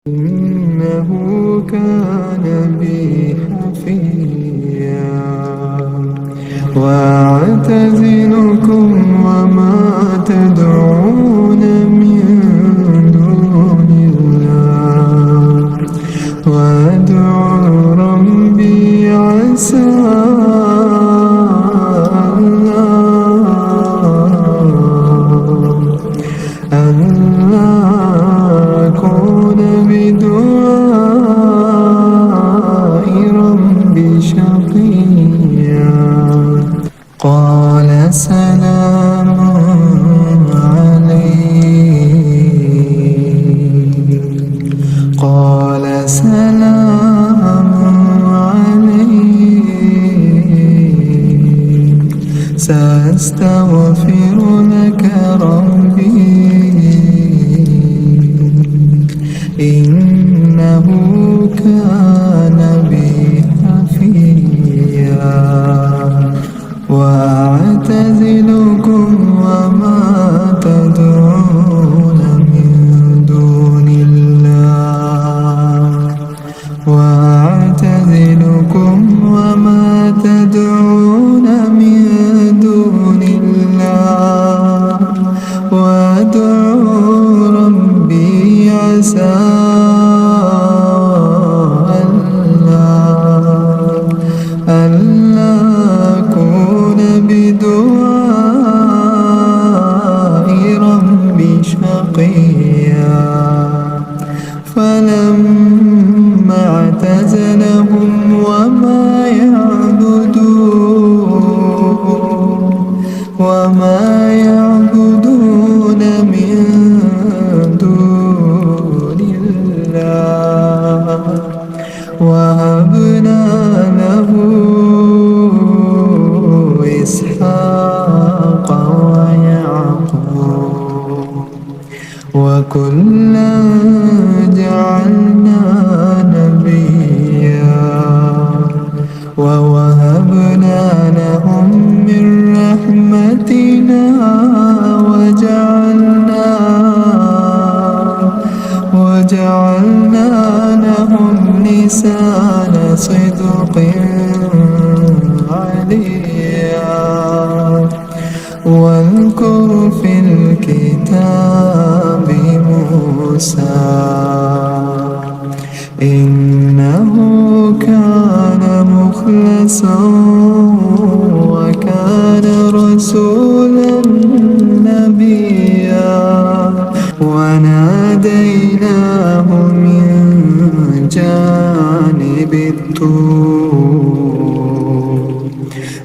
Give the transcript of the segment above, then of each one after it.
إنه كان بي حفيا وأعتزلكم وما تدعون من دون الله وأدعو ربي عسى ألا أكون بدعاء ربي شقيا قال سلام عليك قال سلام عليك سأستغفر لك ربي إنه كان بي حفيا وأعتزلكم وما تدعون من دون الله وأعتزلكم وما تدعون من دون الله وأدعو ربي عسى ألا أكون بدعاء ربي شقيا فلما اعتزلهم وما يعبدون من دون الله وهبنا له إسحاق ويعقوب وكلا جعلنا نبيا ووهبنا لهم من رحمتنا وجعلنا لهم لسان صدق عليا واذكر في الكتاب موسى إنه كان مخلصا وكان رسولا نبيا وناديناه من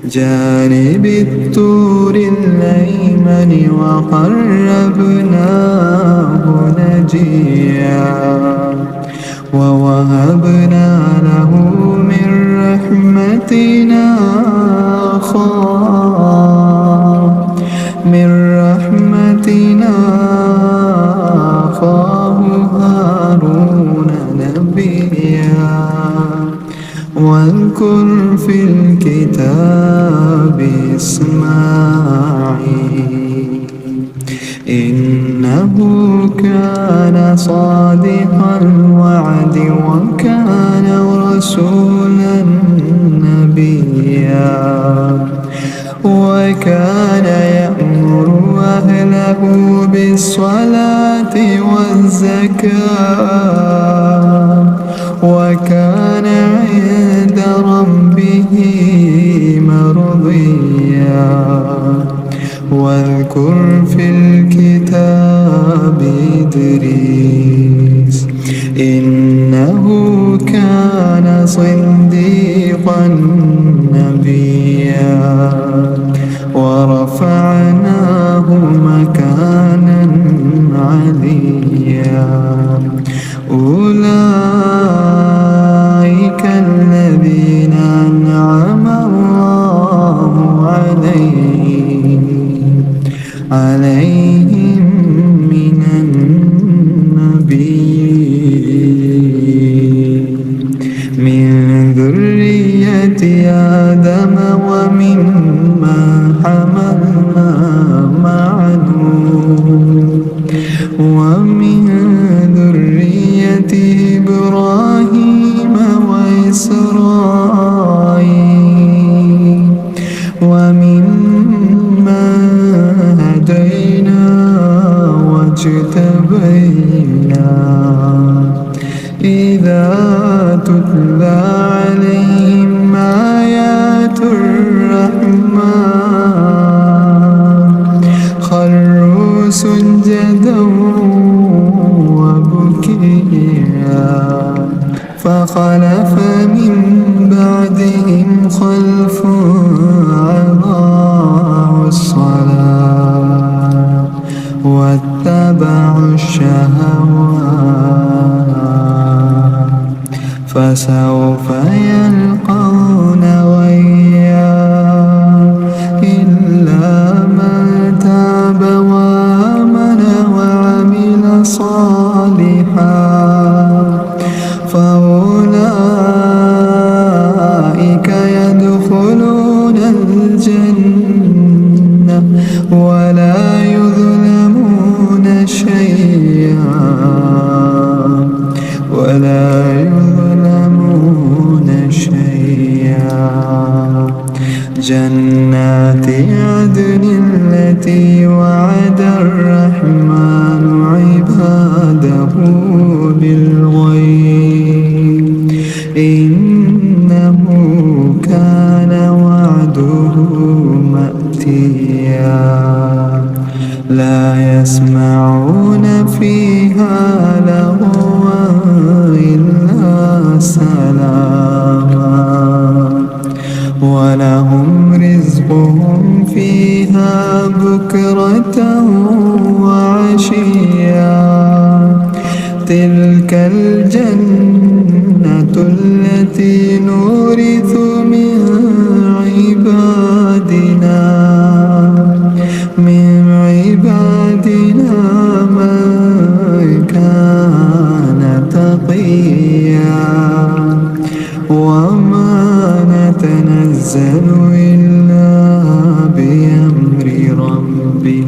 جانب الطور الأيمن وقربناه نجيا ووهبنا له من رحمتنا أخاه هارون نبيا واذكر في الكتاب إسماعيل إنه كان صادق الوعد وكان رسولا نبيا وكان يأمر أهله بالصلاة والزكاة وكان عند ربه مرضيا واذكر في الكتاب إدريس إنه كان صديقا نبيا ورفعناه مكانا عليا أولئك الذين أنعم الله عليهم من النبيين من ذرية آدم وممن حملنا مع نوح ومن ذرية إبراهيم وإسرائيل ومما هدينا واجتبينا إذا تتلى عليهم آيات الرحمن خروا سجدا وبكيا فخلف من بعدهم خلف أضاعوا الصلاة واتبعوا الشهوات فسوف يلقون غيا إلا من تاب وآمن وعمل صالحا فأولئك يدخلون الجنة ولا يظلمون شيئا جنات عدن التي وعد الرحمن عباده بالغيب إنه كان وعده مأتيا لا يسمعون فيها لغوا إلا سلاما ولهم رزقهم فيها بكرة وعشيا تلك الجنة التي نورث من عبادنا من كان تقيا وما نتنزل إلا بأمر ربي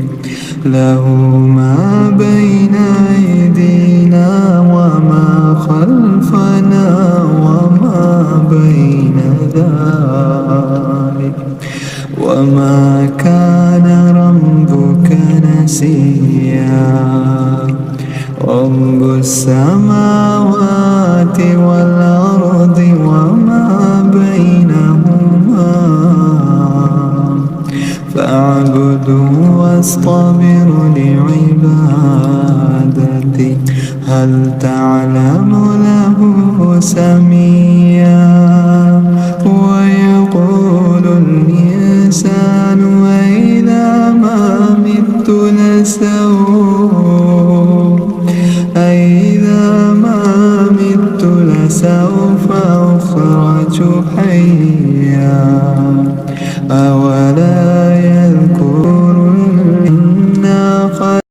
له ما بين أيدينا وما خلفنا وما بين ذلك وما كان ربك نسيا رب السماوات والأرض وما بينهما فاعبده واصطبر لعبادته هل تعلم له سميا ويقول الإنسان أإذا ما مت لسوف أخرج حيا أولا